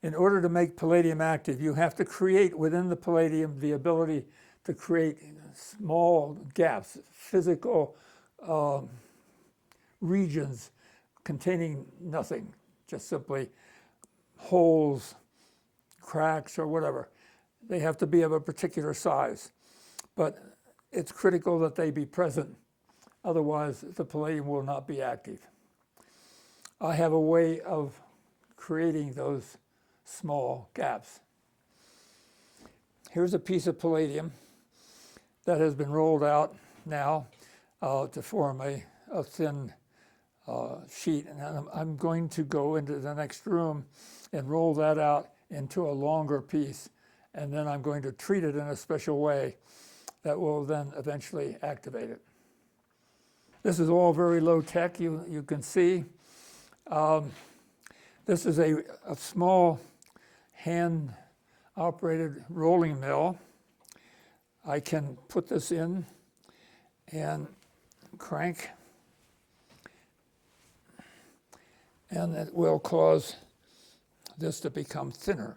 in order to make palladium active, you have to create within the palladium the ability to create small gaps, physical regions containing nothing, just simply holes, cracks, or whatever. They have to be of a particular size. But it's critical that they be present, otherwise the palladium will not be active. I have a way of creating those small gaps. Here's a piece of palladium that has been rolled out now to form a thin sheet. And I'm going to go into the next room and roll that out into a longer piece. And then I'm going to treat it in a special way that will then eventually activate it. This is all very low tech, you can see. This is a small hand-operated rolling mill. I can put this in and crank, and it will cause this to become thinner.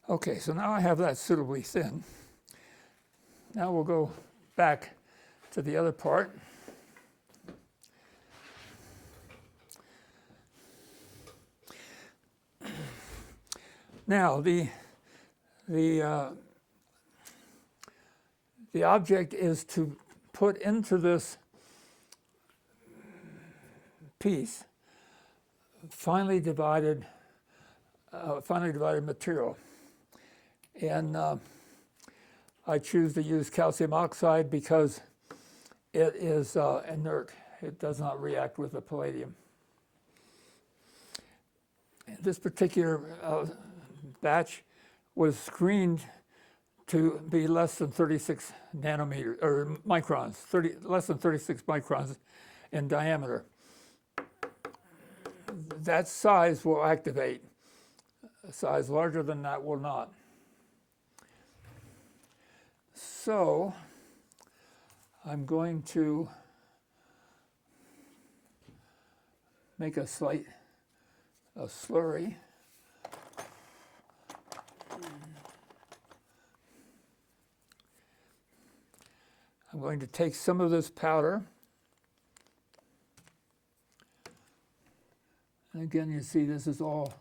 Okay, so now I have that suitably thin. Now we'll go back to the other part. Now the object is to put into this piece finely divided material. And I choose to use calcium oxide because it is inert. It does not react with the palladium. This particular batch was screened to be less than 36 nanometers, or microns, less than 36 microns in diameter. That size will activate. A size larger than that will not. So I'm going to make a slurry. I'm going to take some of this powder. And again, you see this is all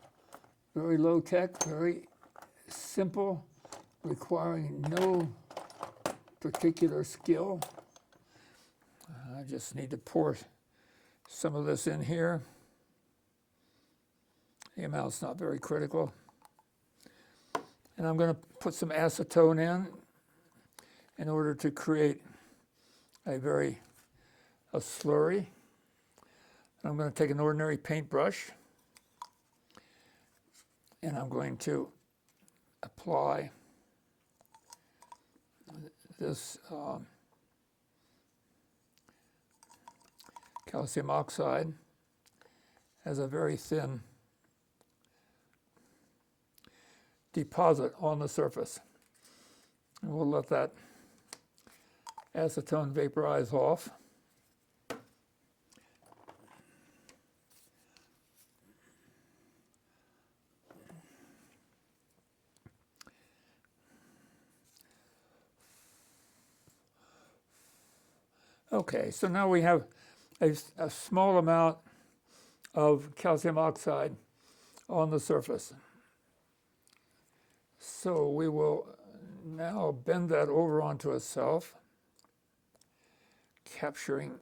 very low tech, very simple, requiring no particular skill. I just need to pour some of this in here. The amount's not very critical. And I'm going to put some acetone in order to create a slurry. I'm going to take an ordinary paintbrush and I'm going to apply this calcium oxide as a very thin deposit on the surface. And we'll let that acetone vaporize off. Okay, so now we have a small amount of calcium oxide on the surface. So we will now bend that over onto itself, capturing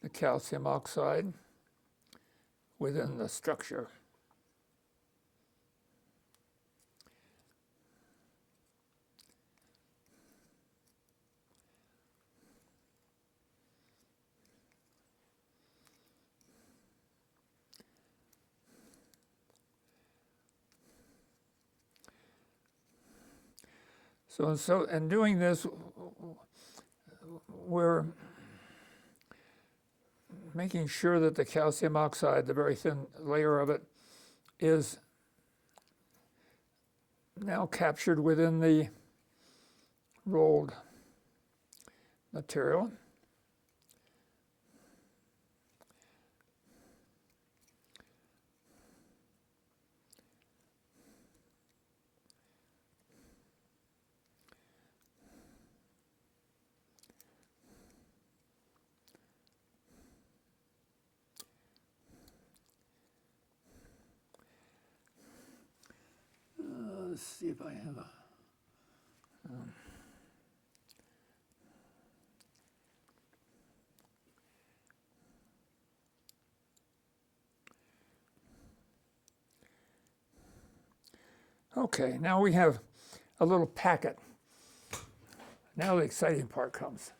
the calcium oxide within the structure. So in doing this, we're making sure that the calcium oxide, the very thin layer of it, is now captured within the rolled material. Let's see if I have a... Okay, now we have a little packet. Now the exciting part comes.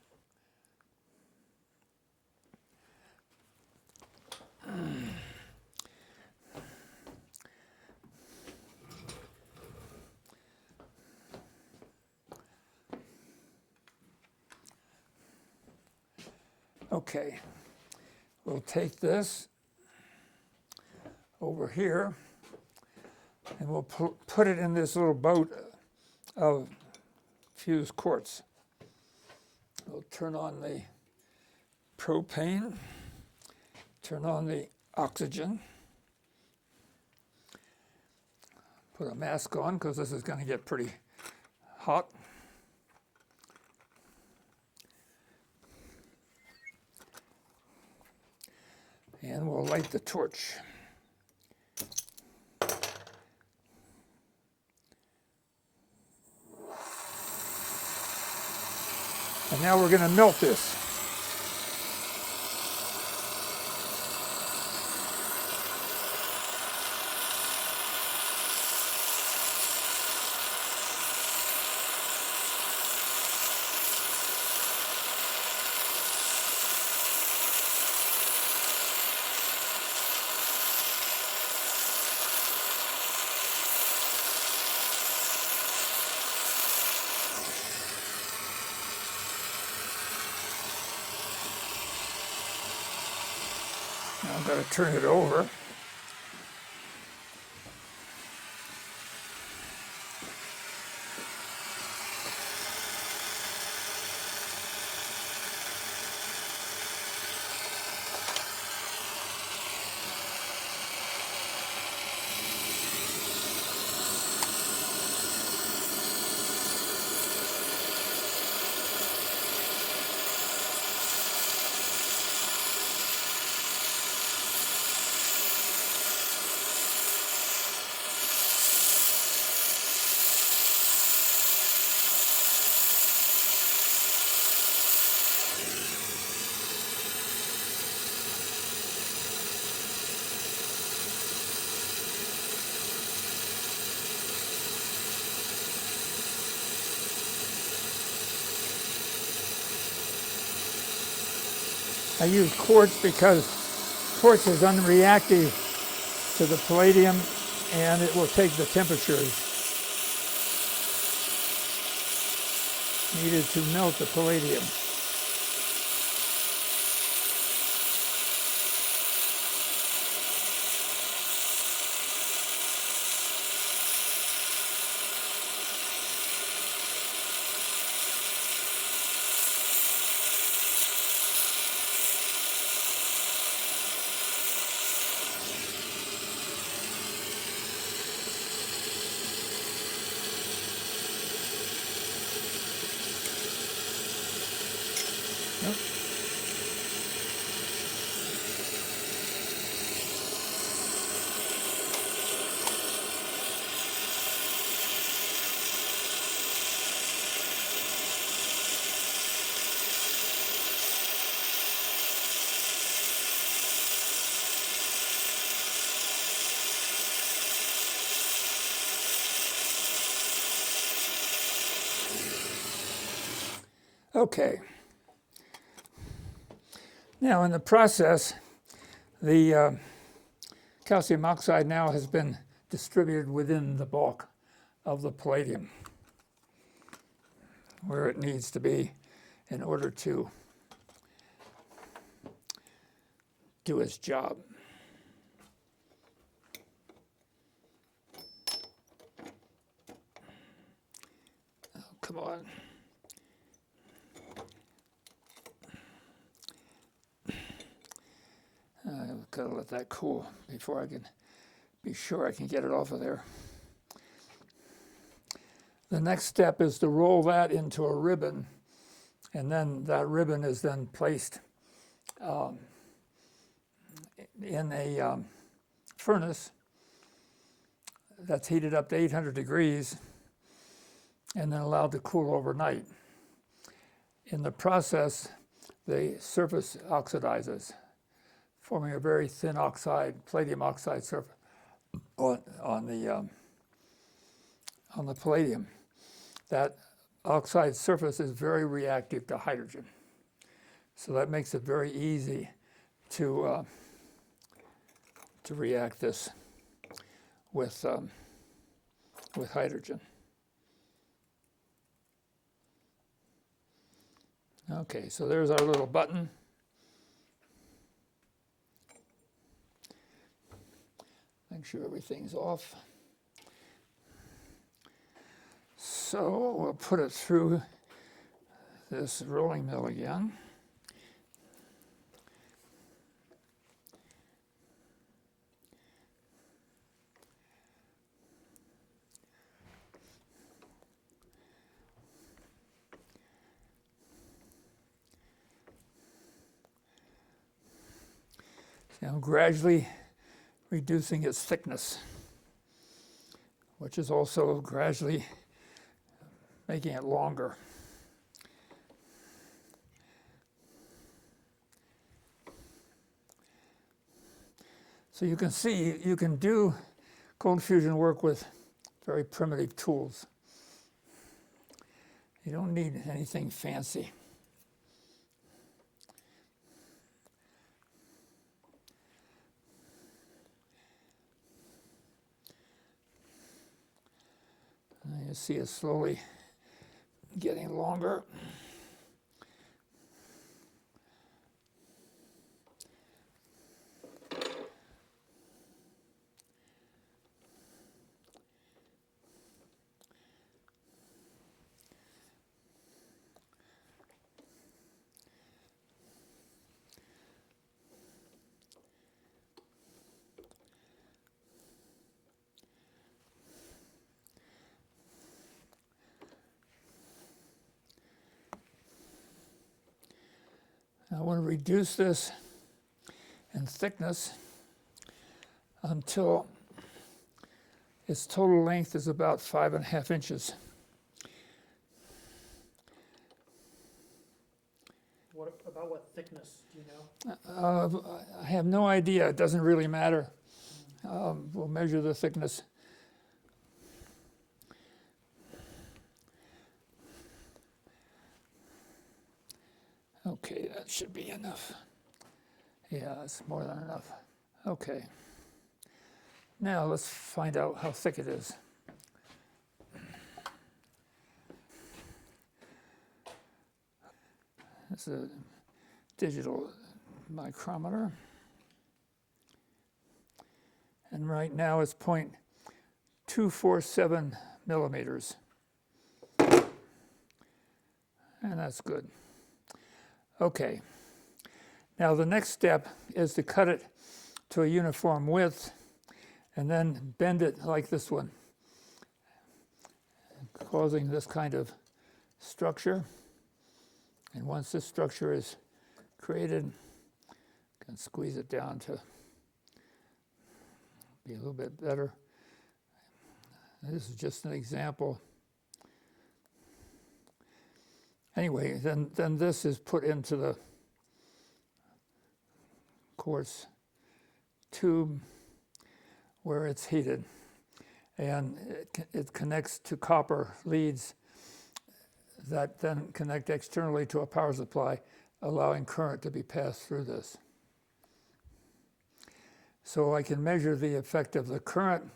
Okay, we'll take this over here and we'll put it in this little boat of fused quartz. We'll turn on the propane, turn on the oxygen, put a mask on because this is going to get pretty hot. And we'll light the torch. And now we're going to melt this. Now I'm going to turn it over. I use quartz because quartz is unreactive to the palladium and it will take the temperatures needed to melt the palladium. Okay. Now in the process, the calcium oxide now has been distributed within the bulk of the palladium where it needs to be in order to do its job. come on. I've got to let that cool before I can be sure I can get it off of there. The next step is to roll that into a ribbon, and then that ribbon is then placed in a furnace that's heated up to 800 degrees and then allowed to cool overnight. In the process, the surface oxidizes, forming a very thin oxide, palladium oxide surface on the palladium. That oxide surface is very reactive to hydrogen, so that makes it very easy to react this with hydrogen. Okay, so there's our little button. Make sure everything's off. So we'll put it through this rolling mill again. See, I'm gradually reducing its thickness, which is also gradually making it longer. So you can see you can do cold fusion work with very primitive tools. You don't need anything fancy. You see it slowly getting longer. I want to reduce this in thickness until its total length is about 5.5 inches. About what thickness, do you know? I have no idea. It doesn't really matter. We'll measure the thickness. Okay, that should be enough. Yeah, that's more than enough. Okay. Now let's find out how thick it is. It's a digital micrometer. And right now it's 0.247 millimeters. And that's good. Okay. Now the next step is to cut it to a uniform width and then bend it like this one, causing this kind of structure. And once this structure is created, you can squeeze it down to be a little bit better. This is just an example. Anyway, then this is put into the quartz tube where it's heated, and it connects to copper leads that then connect externally to a power supply, allowing current to be passed through this. So I can measure the effect of the current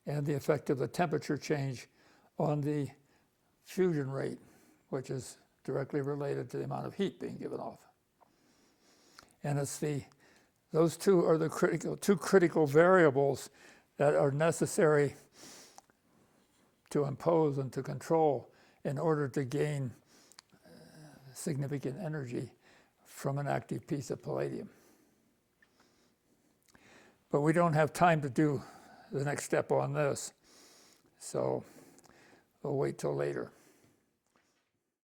and the effect of the temperature change on the fusion rate, which is directly related to the amount of heat being given off. And it's those two are the two critical variables that are necessary to impose and to control in order to gain significant energy from an active piece of palladium. But we don't have time to do the next step on this, so we'll wait till later.